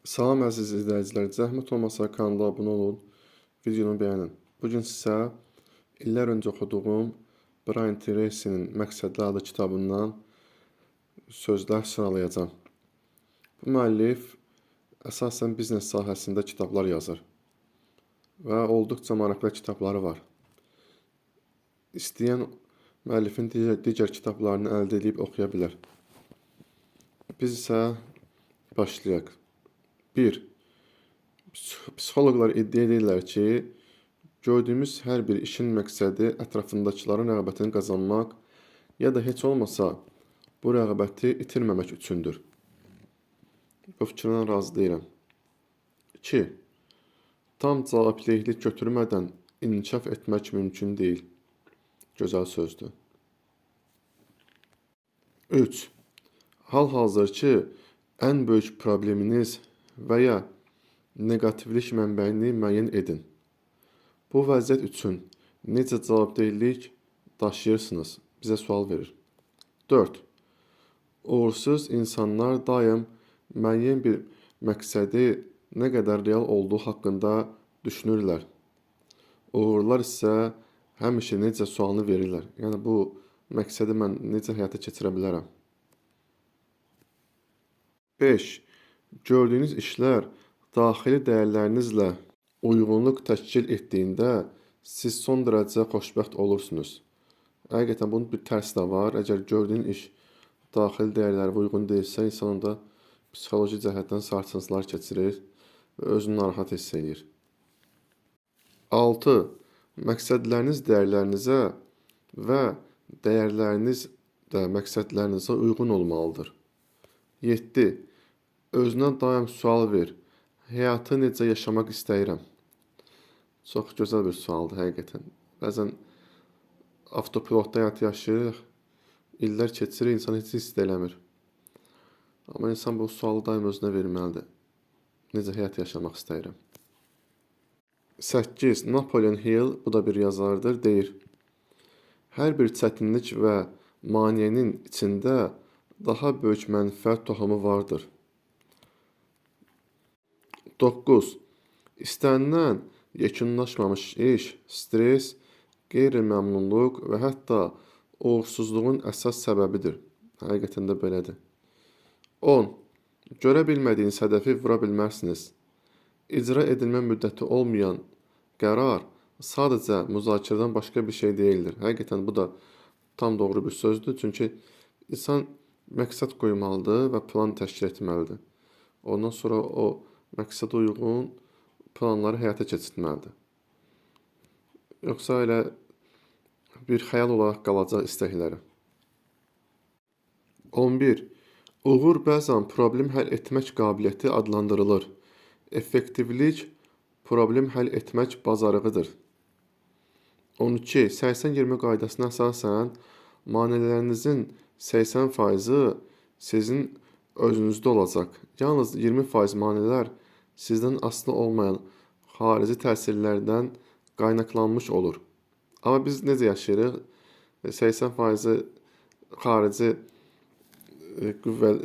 Salam əziz izləyicilər, zəhmət olmasa kanala abunə olun, videonu bəyənin. Bugün sizə illər öncə oxuduğum Brian Tracy'nin Məqsədli adlı kitabından sözlər sıralayacağım. Bu müəllif əsasən biznes sahəsində kitablar yazır və olduqca maraqlı kitabları var. İstəyən müəllifin digər kitablarını əldə edib oxuya bilər. Biz isə başlayaq. 1. Psixoloqlar iddia edirlər ki, gördüyümüz hər bir işin məqsədi ətrafındakıların rəğbətini qazanmaq ya da heç olmasa bu rəğbəti itirməmək üçündür. Bu fikirlə razı deyiləm. 2. Tam cavabdehlik götürmədən inkişaf etmək mümkün deyil. Gözəl sözdür. 3. Hal-hazırki ən böyük probleminiz və ya negativlik mənbəyini müəyyən edin. Bu vəziyyət üçün necə cavabdehlik daşıyırsınız? Bizə sual verir. 4. Uğursuz insanlar daim müəyyən bir məqsədi nə qədər real olduğu haqqında düşünürlər. Uğurlar isə həmişə necə sualını verirlər. Yəni bu məqsədi mən necə həyata keçirə bilərəm? 5. Gördüyünüz işlər daxili dəyərlərinizlə uyğunluq təşkil etdiyində siz son dərəcə xoşbəxt olursunuz. Həqiqətən bunun bir tərsi də var. Əgər gördüyün iş daxili dəyərlərə uyğun deyilsə, insan onda psixoloji cəhətdən sarsıntılar keçirir və özünü narahat hiss edir. 6. Məqsədləriniz dəyərlərinizə və dəyərləriniz də məqsədlərinizə uyğun olmalıdır. 7. Özünə daim sual ver. Həyatı necə yaşamaq istəyirəm? Çox gözəl bir sualdır həqiqətən. Bəzən avtopilotda həyat yaşayırıq, illər keçirir, insan heç hiss eləmir. Amma insan bu sualı daim özünə verməlidir. Necə həyat yaşamaq istəyirəm? 8. Napoleon Hill, bu da bir yazardır, deyir. Hər bir çətinlik və maneənin içində daha böyük mənfəət tohumu vardır. 9. İstənilən yekunlaşmamış iş, stres, qeyri-məmnunluq və hətta uğursuzluğun əsas səbəbidir. Həqiqətən də belədir. 10. Görə bilmədiyiniz hədəfi vura bilmərsiniz. İcra edilmə müddəti olmayan qərar sadəcə müzakirədən başqa bir şey deyildir. Həqiqətən bu da tam doğru bir sözdür. Çünki insan məqsəd qoymalıdır və plan təşkil etməlidir. Ondan sonra o məqsədə uyğun planları həyata keçirməlidir. Yoxsa elə bir xəyal olaraq qalacaq istəkləri. 11. Uğur bəzən problem həll etmək qabiliyyəti adlandırılır. Effektivlik problem həll etmək bacarığıdır. 12. 80-20 qaydasına əsasən maneələrinizin 80%-i sizin özünüzdə olacaq. Yalnız 20% maneələr sizdən asılı olmayan xarici təsirlərdən qaynaqlanmış olur. Amma biz necə yaşayırıq? 80%-i xarici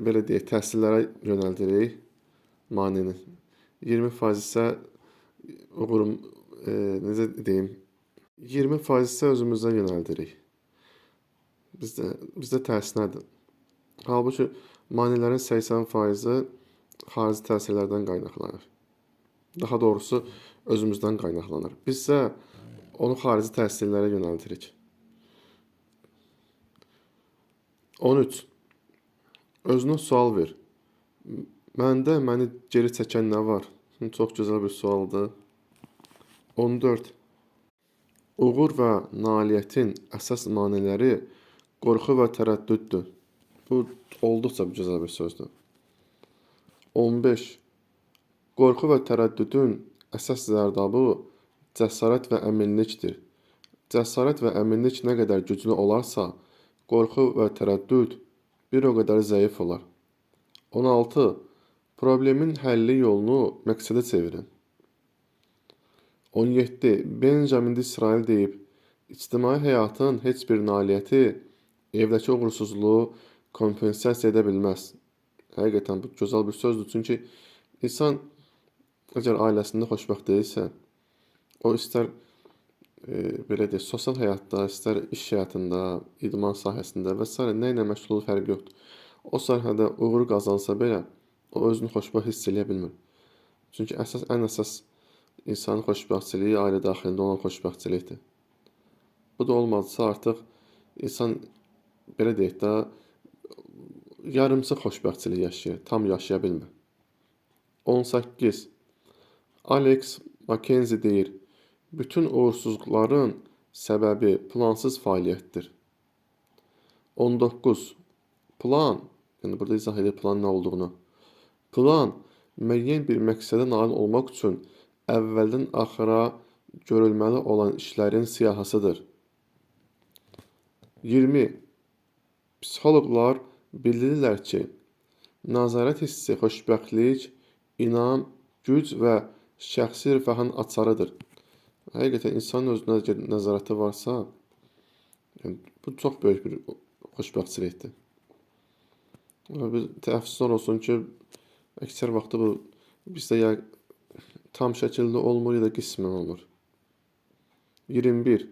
belə deyək, təsirlərə yönəldirik maneəni. 20% isə necə deyim, 20% isə özümüzə yönəldirik. Bizdə tərsinədir. Halbuki maneələrin 80%-i xarici təsirlərdən qaynaqlanır. Daha doğrusu özümüzdən qaynaqlanır. Biz isə onu xarici təsirlərə yönəldirik. 13. Özünə sual ver. Məndə məni geri çəkən nə var? Çox gözəl bir sualdır. 14. Uğur və nailiyyətin əsas maneələri qorxu və tərəddüddür. Bu olduqca gözəl bir sözdür. 15. Qorxu və tərəddüdün əsas zərdabı cəsarət və əminlikdir. Cəsarət və əminlik nə qədər güclü olarsa, qorxu və tərəddüd bir o qədər zəif olar. 16. Problemin həlli yolunu məqsədə çevirin. 17. Benjamin Disraeli deyib, ictimai həyatın heç bir nailiyyəti evdəki uğursuzluğu kompensasiya edə bilməz. Həqiqətən bu gözəl bir sözdür. Çünki İnsan əgər ailəsində xoşbəxt deyilsə, o istər belə deyək, sosial həyatda, istər iş həyatında, idman sahəsində və s. nə ilə məşğul olduğu fərqi yoxdur. O sahədə uğur qazansa belə, o özünü xoşbəxt hiss edə bilmir. Çünki ən əsas insanın xoşbəxtçiliyi ailə daxilində olan xoşbəxtçilikdir. Bu da olmadısa artıq insan belə deyək də yarımçı xoşbəxtçilik yaşayır, tam yaşaya bilmir. 18. Alex Mackenzie deyir, bütün uğursuzluqların səbəbi plansız fəaliyyətdir. 19. Plan, yəni burada izah edir planın nə olduğunu. Plan, müəyyən bir məqsədə nail olmaq üçün əvvəldən axıra görülməli olan işlərin siyahısıdır. 20. Psixoloqlar bildirirlər ki, nəzarət hissi xoşbəxtlik, inam, güc və şəxsi rifahın açarıdır. Həqiqətən insanın özünə nəzarəti varsa, yəni, bu çox böyük bir xoşbəxtçilikdir. Bir təəssüflər olsun ki, əksər vaxtı bu bizdə ya tam şəkildə olmur, ya da qismən olmur. 21.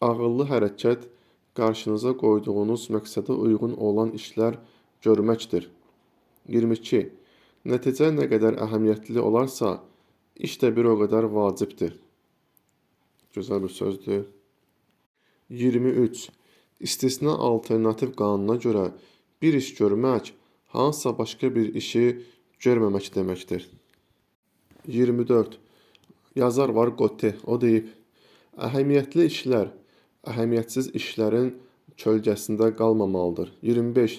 Ağıllı hərəkət qarşınıza qoyduğunuz məqsədə uyğun olan işlər görməkdir. 22. Nəticə nə qədər əhəmiyyətli olarsa, iş də bir o qədər vacibdir. Gözəl bir sözdür. 23. İstisna alternativ qanuna görə bir iş görmək, hansısa başqa bir işi görməmək deməkdir. 24. Yazar var Qote, o deyib, əhəmiyyətli işlər, əhəmiyyətsiz işlərin kölgəsində qalmamalıdır. 25.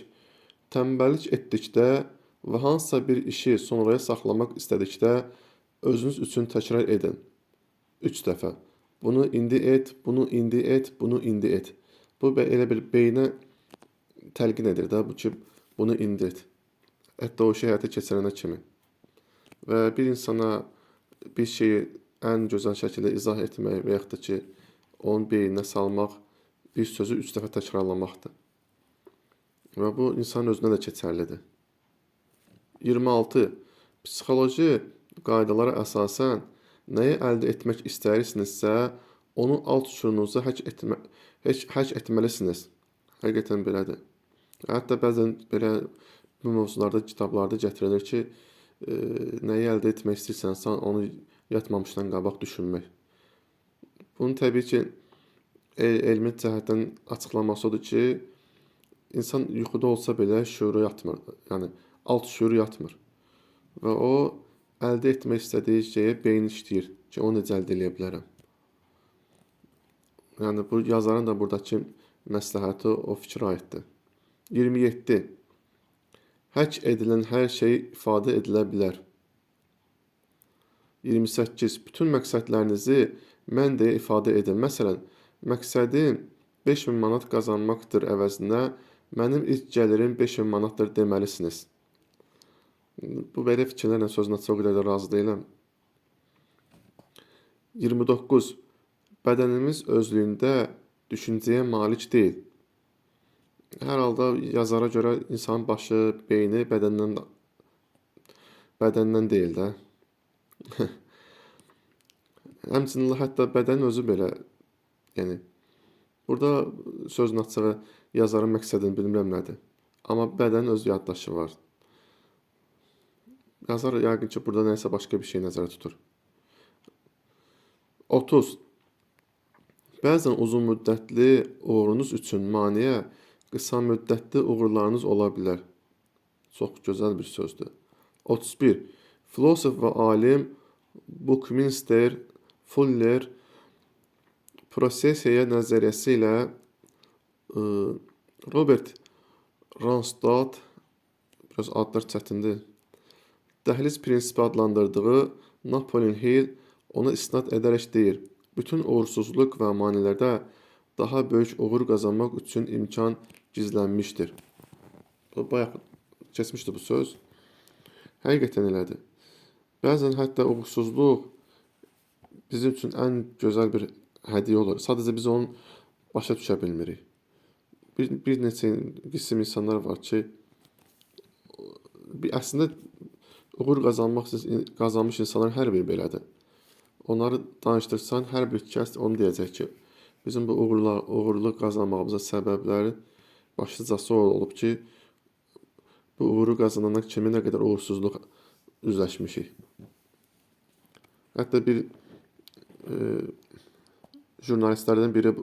Tənbəllik etdikdə və hansısa bir işi sonraya saxlamaq istədikdə özünüz üçün təkrar edin. 3 dəfə. Bunu indi et, bunu indi et, bunu indi et. Bu elə bir beynə təlqin edir də, bu ki, bunu indi et. Hətta o şey həyata keçirənə kimi. Və bir insana bir şeyi ən gözəl şəkildə izah etmək və yaxud da ki, onun beyninə salmaq, bir sözü 3 dəfə təkrarlamaqdır. Və bu insanın özünə də keçərlidir. 26. Psixoloji qaydalara əsasən nəyi əldə etmək istəyirsinizsə, onu alt uçurunuza həkk etməlisiniz. Həqiqətən belədir. Hətta bəzən belə bu mövzularda, kitablarda gətirilir ki, nəyi əldə etmək istəyirsənsə, onu yatmamışdan qabaq düşünmək. Bunun təbii ki, elmi cəhətdən açıqlaması odur ki, insan yuxuda olsa belə şüuru yatmır. Yəni, alt şüuru yatmır. Və o, əldə etmək istədiyi şeyə beyin işləyir ki, onu necə əldə edə bilərəm. Yəni, bu yazarın da buradakı məsləhəti o fikrə aiddir. 27. Həkk edilən hər şey ifadə edilə bilər. 28. Bütün məqsədlərinizi mən deyə ifadə edin. Məsələn, məqsədim 5000 manat qazanmaqdır əvəzinə mənim ilk gəlirim 5000 manatdır deməlisiniz. Bu belə fikirlərlə sözün açıq o qədər də razı deyiləm. 29. Bədənimiz özlüyündə düşüncəyə malik deyil. Hər halda yazara görə insanın başı, beyni bədəndən deyil də. Həmçinin hətta bədən özü belə, yəni, burada sözün açığı yazarın məqsədini bilmirəm nədir. Amma bədənin öz yaddaşı var. Yazar yəqin ki, burada nəyəsə başqa bir şey nəzərdə tutur. 30. Bəzən uzun müddətli uğurunuz üçün maneə qısa müddətli uğurlarınız ola bilər. Çox gözəl bir sözdür. 31. Filosof və alim Buckminster Fuller prosesiya nəzəriyyəsi ilə Robert Ronstadt, biraz adlar çətindir, dəhliz prinsipi adlandırdığı Napoleon Hill ona istinad edərək deyir, bütün uğursuzluq və maneələrdə daha böyük uğur qazanmaq üçün imkan gizlənmişdir. Bayaq keçmişdir bu söz. Həqiqətən elədir. Bəzən hətta uğursuzluq bizim üçün ən gözəl bir hədiyyə olur. Sadəcə biz onu başa düşə bilmirik. Bir neçə qism insanlar var ki, əslində Uğur qazanmış insanlar hər biri belədir. Onları danışdırsan, hər bir kəs onu deyəcək ki, bizim bu uğurlu qazanmağımıza səbəbləri başlıcası olub ki, bu uğuru qazanana kimi nə qədər uğursuzluq üzləşmişik. Hətta bir jurnalistlərdən biri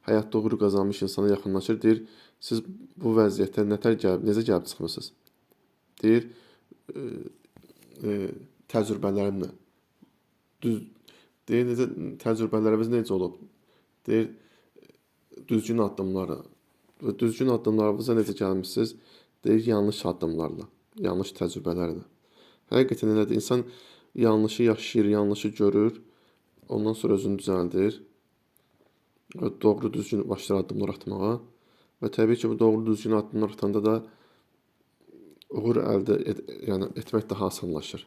həyatda uğur qazanmış insana yaxınlaşır, deyir, siz bu vəziyyətə necə gəlib çıxmısınız? Deyir, təcrübələrimlə. Deyir, təcrübələrimiz necə olub? Deyir, düzgün addımlarla. Və düzgün addımlarınıza necə gəlmişsiniz? Deyir, yanlış addımlarla, yanlış təcrübələrlə. Həqiqətən elədir. İnsan yanlışı yaşayır, yanlışı görür, ondan sonra özünü düzəldir. Doğru düzgün başlar addımlar atmağa. Və təbii ki, bu doğru düzgün addımlar atanda da uğur etmək daha asanlaşır.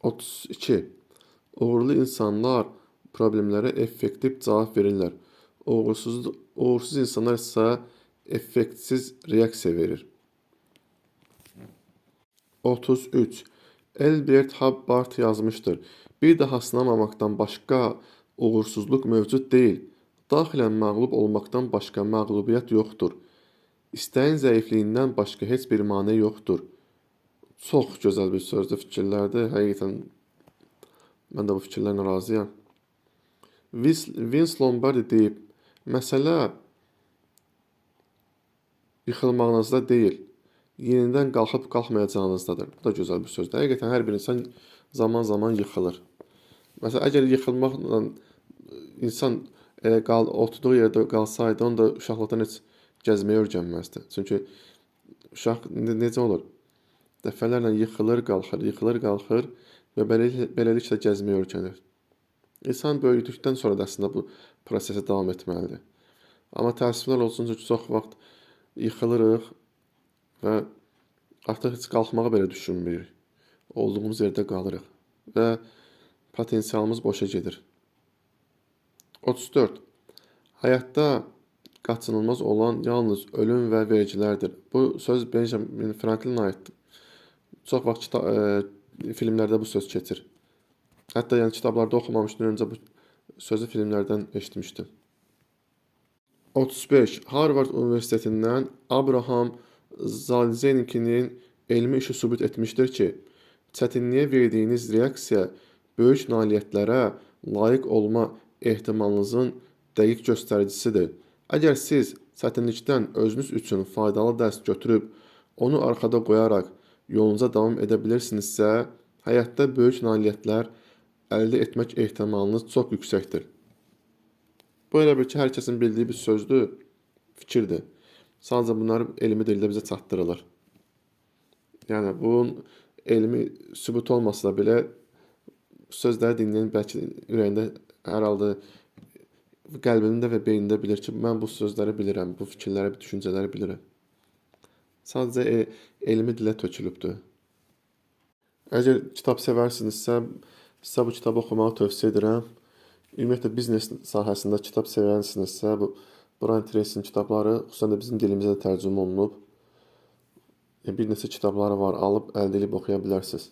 32. Uğurlu insanlar problemlərə effektiv cavab verirlər. Uğursuz insanlar isə effektsiz reaksiya verir. 33. Elbert Hubbard yazmışdır. Bir daha sınamamaktan başqa uğursuzluq mövcud deyil. Daxilən məğlub olmaqdan başqa məğlubiyyət yoxdur. İstəyin zəifliyindən başqa heç bir mane yoxdur. Çox gözəl bir sözdür, fikirlərdir. Həqiqətən mən də bu fikirlərlə razıyam. Vince Lombardi deyib, məsələ yıxılmağınızda deyil, yenidən qalxıb qalxmayacağınızdadır. Bu da gözəl bir sözdür. Həqiqətən hər bir insan zaman-zaman yıxılır. Məsələn, əgər yıxılmaqla insan oturduğu yerdə qalsaydı, onu da uşaqlıqdan heç gəzməyə öyrənməzdi. Çünki uşaq necə olur? Dəfələrlə yıxılır, qalxır və beləliklə gəzməyə öyrənir. İnsan böyüdükdən sonra da əslində bu prosesi davam etməlidir. Amma təəssüflər olsun ki, çox vaxt yıxılırıq və artıq heç qalxmağı belə düşünmürük. Olduğumuz yerdə qalırıq və potensialımız boşa gedir. 34. Həyatda qaçınılmaz olan yalnız ölüm və vergilərdir. Bu söz Benjamin Franklinə aiddir. Çox vaxt filmlərdə bu söz keçir. Hətta kitablarda oxumamışdan öncə bu sözü filmlərdən eşitmişdim. 35. Harvard Universitetindən Abraham Zalzenkinin elmi işi sübut etmişdir ki, çətinliyə verdiyiniz reaksiya böyük nailiyyətlərə layiq olma ehtimalınızın dəqiq göstəricisidir. Əgər siz çətinlikdən özünüz üçün faydalı dərs götürüb, onu arxada qoyaraq yolunuza davam edə bilirsinizsə, həyatda böyük nailiyyətlər əldə etmək ehtimalınız çox yüksəkdir. Bu elə bir ki, hər kəsin bildiyi bir sözdür, fikirdir. Sadəcə bunlar elmi dildə bizə çatdırılır. Yəni, bunun elmi sübut olmasa da belə, sözləri dinləyən bəlkə ürəyində hər halda qəlbində və beynində bilir ki, mən bu sözləri bilirəm, bu fikirləri, bu düşüncələri bilirəm. Sadəcə elmi dilə tökülübdür. Əgər kitab sevərsinizsə, sizə bu kitabı oxumağı tövsiyə edirəm. Ümumiyyətlə, biznes sahəsində kitab sevərsinizsə, bu Brian Tracy'nin kitabları xüsusən də bizim dilimizə də tərcümə olunub. Bir neçə kitabları var, alıb əldə edib oxuya bilərsiniz.